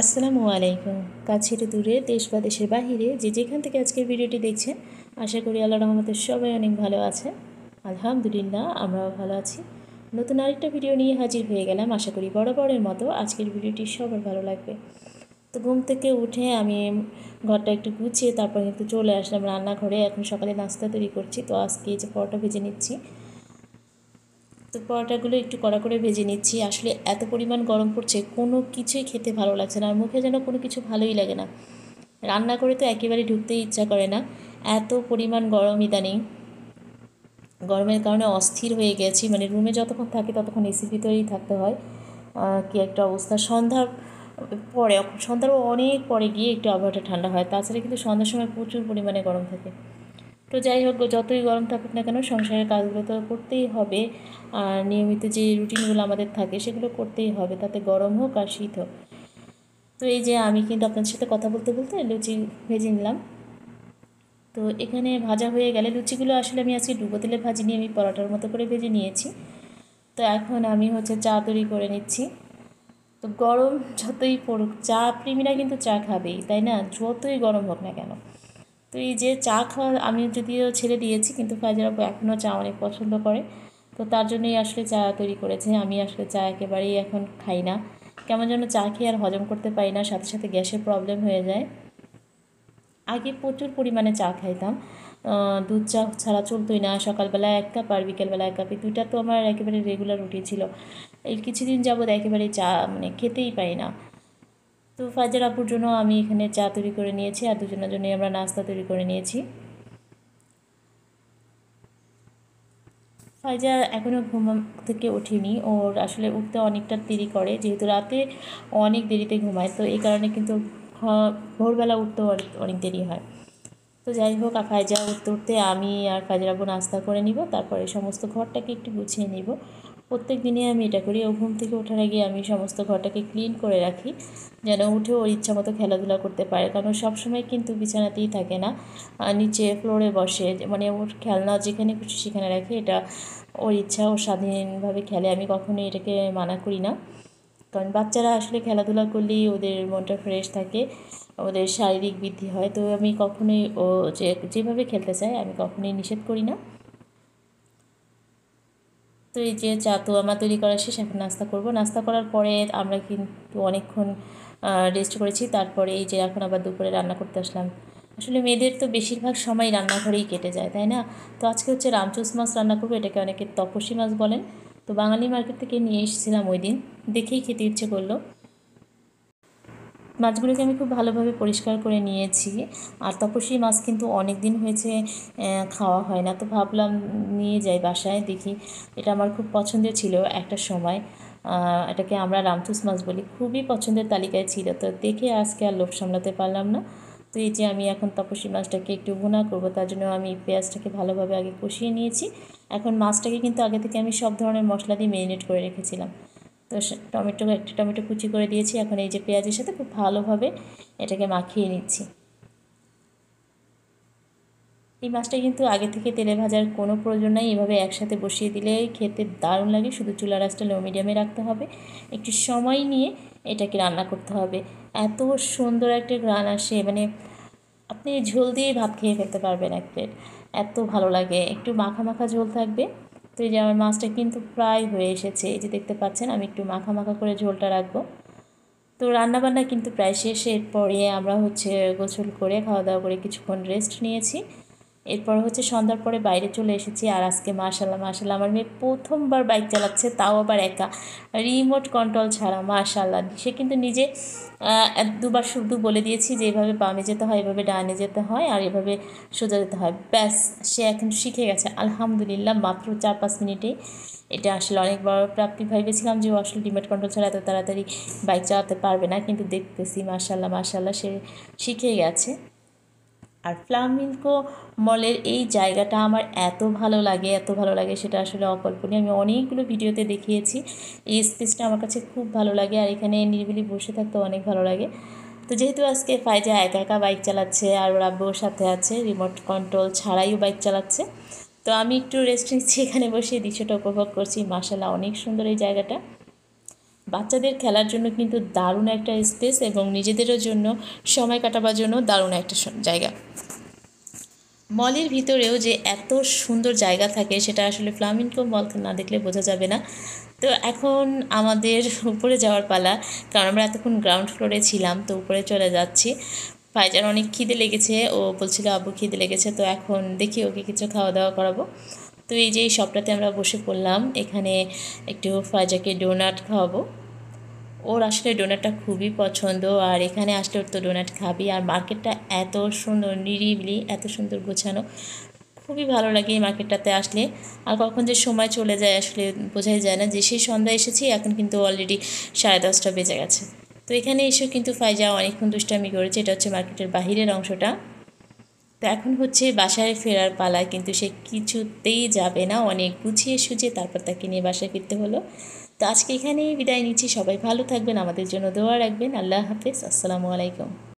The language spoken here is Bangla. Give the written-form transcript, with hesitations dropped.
আসসালামু আলাইকুম। কাছের দূরে দেশ বা দেশের বাহিরে যে যেখান থেকে আজকের ভিডিওটি দেখছেন, আশা করি আল্লাহর রহমতে সবাই অনেক ভালো আছেন। আলহামদুলিল্লাহ, আমরাও ভালো আছি। নতুন আরেকটা ভিডিও নিয়ে হাজির হয়ে গেলাম। আশা করি বরাবরের মতো আজকের ভিডিওটি সবার ভালো লাগবে। তো ঘুম থেকে উঠে আমি ঘরটা একটু গুছিয়ে তারপর কিন্তু চলে আসলাম রান্নাঘরে। এখন সকালে নাস্তা তৈরি করছি। তো আজকে এই যে পরোটা ভেজে নিচ্ছি। তো পরোটাগুলো একটু কড়া করে ভেজে নিচ্ছি। আসলে এত পরিমাণ গরম পড়ছে, কোনো কিছুই খেতে ভালো লাগছে না, আর মুখে যেন কোনো কিছু ভালোই লাগে না। রান্না করে তো একেবারে ঢুকতেই ইচ্ছা করে না, এত পরিমাণ গরম ইদানিং। গরমের কারণে অস্থির হয়ে গেছি, মানে রুমে যতক্ষণ থাকি ততক্ষণ এসির ভিতরেই থাকতে হয়। কি একটা অবস্থা। সন্ধ্যার অনেক পরে গিয়ে একটু আবহাওয়াটা ঠান্ডা হয়, তাছাড়া কিন্তু সন্ধ্যার সময় প্রচুর পরিমাণে গরম থাকে। তো যাই হোক, যতই গরম থাকুক না কেন সংসারের কাজগুলো তো করতেই হবে, আর নিয়মিত যে রুটিনগুলো আমাদের থাকে সেগুলো করতেই হবে, তাতে গরম হোক আর শীত হোক। তো এই যে আমি কিন্তু আপনাদের সাথে কথা বলতে বলতে লুচি ভেজে নিলাম। তো এখানে ভাজা হয়ে গেলে লুচিগুলো আসলে আমি আজকে ডুবো তেলে ভাজিনি, আমি পরোটার মতো করে ভেজে নিয়েছি। তো এখন আমি চা তৈরি করে নিচ্ছি। তো গরম যতই পড়ুক, চা প্রেমীরা কিন্তু চা খাবেই, তাই না? যতই গরম হোক না কেন। তো এই যে চা খাওয়া আমি যদিও ছেড়ে দিয়েছি, কিন্তু ফাইজার আপু এখনও চা অনেক পছন্দ করে। তো তার জন্যই আসলে চা তৈরি করেছে। আমি আসলে চা একেবারেই এখন খাই না, কেমন যেন চা খেয়ে আর হজম করতে পারি না, সাথে সাথে গ্যাসের প্রবলেম হয়ে যায়। আগে প্রচুর পরিমাণে চা খাইতাম, দুধ চা ছাড়া চলতোই না। সকালবেলা এক কাপ আর বিকেলবেলা এক কাপ, এই দুইটা তো আমার একেবারে রেগুলার রুটিন ছিল। এই কিছুদিন যাবৎ একেবারেই চা খেতেই পারি না। তো ফাইজার আপুর জন্য আমি এখানে চা তৈরি করে নিয়েছি, আর দুজনের জন্যই আমরা নাস্তা তৈরি করে নিয়েছি। ফাইজা এখনও ঘুম থেকে ওঠেনি, ওর আসলে উঠতে অনেকটা দেরি করে, যেহেতু রাতে অনেক দেরিতে ঘুমায়, তো এই কারণে কিন্তু ভোরবেলা উঠতেও অনেক অনেক দেরি হয়। তো যাই হোক, ফাইজা উঠতে উঠতে আমি আর ফাইজার আব্বু নাস্তা করে নিব, তারপরে সমস্ত ঘরটাকে একটু গুছিয়ে নিব। প্রত্যেক দিনই আমি এটা করি। ও ঘুম থেকে ওঠার আগে আমি সমস্ত ঘরটাকে ক্লিন করে রাখি, যেন উঠে ওর ইচ্ছা মতো খেলাধুলা করতে পারে, কারণ সবসময় কিন্তু বিছানাতেই থাকে না, নিচে ফ্লোরে বসে, মানে ওর খেলনা যেখানে খুশি সেখানে রাখে। এটা ওর ইচ্ছা, ও স্বাধীনভাবে খেলে, আমি কখনোই এটাকে মানা করি না। কারণ বাচ্চারা আসলে খেলাধুলা করলেই ওদের মনটা ফ্রেশ থাকে, ওদের শারীরিক বৃদ্ধি হয়। তো আমি কখনোই ও যেভাবে খেলতে চায় আমি কখনোই নিষেধ করি না। তো এই যে চা তো আমার তৈরি করা শেষ, এখন নাস্তা করব। নাস্তা করার পরে আমরা কিন্তু অনেকক্ষণ রেস্ট করেছি, তারপরে এই যে এখন আবার দুপুরে রান্না করতে আসলাম। আসলে মেয়েদের তো বেশিরভাগ সময় রান্নাঘরেই কেটে যায়, তাই না? তো আজকে রামচুস মাছ রান্না করবো, এটাকে অনেকে তপসী মাছ বলেন। তো বাঙালি মার্কেট থেকে নিয়ে এসেছিলাম ওই দিন, দেখেই খেতে ইচ্ছে করলো। মাছগুলোকে আমি খুব ভালোভাবে পরিষ্কার করে নিয়েছি, আর তপসী মাছ কিন্তু অনেক দিন হয়েছে খাওয়া হয় না, তো ভাবলাম নিয়ে যাই বাসায়, দেখি। এটা আমার খুব পছন্দের ছিল একটা সময়, এটাকে আমরা রামচুস মাছ বলি, খুবই পছন্দের তালিকায় ছিল। তো দেখে আজকে আর লোভ সামলাতে পারলাম না। তো এই যে আমি এখন তপসী মাছটাকে একটু ভুনা করবো, তার জন্য আমি পেঁয়াজটাকে ভালোভাবে আগে কষিয়ে নিয়েছি। এখন মাছটাকে কিন্তু আগে থেকে আমি সব ধরনের মশলা দিয়ে ম্যারিনেট করে রেখেছিলাম। তো একটা টমেটো কুচি করে দিয়েছি, এখন এই যে পেঁয়াজের সাথে খুব ভালোভাবে এটাকে মাখিয়ে নিচ্ছি। এই মাছটা কিন্তু আগে থেকে তেলে ভাজার কোনো প্রয়োজন নাই, এভাবে একসাথে বসিয়ে দিলে খেতে দারুণ লাগে। শুধু চুলার আঁচটা লো মিডিয়ামে রাখতে হবে, একটু সময় নিয়ে এটাকে রান্না করতে হবে। এত সুন্দর একটা ঘ্রাণ আসে, মানে আপনি ঝোল দিয়ে ভাত খেয়ে ফেলতে পারবেন এক প্লেট, এত ভালো লাগে। একটু মাখা মাখা ঝোল থাকবে। তো এই যে আমার মাছটা কিন্তু প্রায় হয়ে এসেছে, এই যে দেখতে পাচ্ছেন, আমি একটু মাখা মাখা করে ঝোলটা রাখবো। তো রান্নাবান্না কিন্তু প্রায় শেষ। এরপরে আমরা গোসল করে খাওয়া দাওয়া করে কিছুক্ষণ রেস্ট নিয়েছি। এরপর সন্ধ্যার পরে বাইরে চলে এসেছি, আর আজকে মাশাল্লাহ মাশাল্লাহ আমার মেয়ে প্রথমবার বাইক চালাচ্ছে, তাও আবার একা, রিমোট কন্ট্রোল ছাড়া। মাশাল্লাহ, সে কিন্তু নিজে দুবার শুধু বলে দিয়েছি যে এভাবে বামে যেতে হয়, এভাবে ডানে যেতে হয়, আর এভাবে সোজা যেতে হয়, ব্যাস সে এখন শিখে গেছে আলহামদুলিল্লাহ, মাত্র 4-5 মিনিটেই। এটা আসলে অনেক বড় প্রাপ্তি। ভেবেছিলাম যে ও আসলে রিমোট কন্ট্রোল ছাড়া এত তাড়াতাড়ি বাইক চালাতে পারবে না, কিন্তু দেখতেছি মাশাল্লাহ মাশাল্লাহ সে শিখে গেছে। আর ফ্লামিঙ্গো মলের এই জায়গাটা আমার এত ভালো লাগে, এত ভালো লাগে, সেটা আসলে অকল্পনীয়। আমি অনেকগুলো ভিডিওতে দেখিয়েছি, এই স্পেসটা আমার কাছে খুব ভালো লাগে, আর এখানে নিরিবিলি বসে থাকতে অনেক ভালো লাগে। তো যেহেতু আজকে ফাইজা একা একা বাইক চালাচ্ছে, আর ওর আব্বুর সাথে আছে, রিমোট কন্ট্রোল ছাড়াইও বাইক চালাচ্ছে, তো আমি একটু রেস্ট নিচ্ছি এখানে বসে, দৃশ্যটা উপভোগ করছি। মাশাআল্লাহ অনেক সুন্দর এই জায়গাটা। বাচ্চাদের খেলার জন্য কিন্তু দারুণ একটা স্পেস এবং নিজেদেরও জন্য সময় কাটাবার জন্য দারুণ একটা জায়গা। মলের ভিতরেও যে এত সুন্দর জায়গা থাকে সেটা আসলে ফ্লামিঙ্গো মল না দেখলে বোঝা যাবে না। তো এখন আমাদের উপরে যাওয়ার পালা, কারণ আমরা এতক্ষণ গ্রাউন্ড ফ্লোরে ছিলাম, তো উপরে চলে যাচ্ছি। ফাইজার অনেক খিদে লেগেছে, ও বলছিল আব্বু খিদে লেগেছে, তো এখন দেখি ওকে কিছু খাওয়া দাওয়া করাবো। তো এই যে এই শপটাতে আমরা বসে পড়লাম, এখানে একটু ফাইজাকে ডোনাট খাওয়াবো। ওর আসলে ডোনাটটা খুবই পছন্দ, আর এখানে আসলে ওর তো ডোনাট খাবি। আর মার্কেটটা এত সুন্দর, নিরিবিলি, এত সুন্দর গোছানো, খুবই ভালো লাগে এই মার্কেটটাতে আসলে। আর কখন যে সময় চলে যায় আসলে বোঝাই যায় না। যে সেই সন্ধ্যা এসেছি, এখন কিন্তু অলরেডি 10:30 বেজে গেছে। তো এখানে এসেও কিন্তু ফাইজা অনেকক্ষণ দুষ্টামি করেছে। এটা হচ্ছে মার্কেটের বাহিরের অংশটা। তো এখন হচ্ছে বাসায় ফেরার পালা, কিন্তু সে কিছুতেই যাবে না। অনেক গুছিয়ে সুঝিয়ে তারপর তাকে নিয়ে বাসায় ফিরতে হলো। তো আজকে এখানেই বিদায় নিচ্ছি। সবাই ভালো থাকবেন, আমাদের জন্য দোয়া রাখবেন। আল্লাহ হাফেজ, আসসালামু আলাইকুম।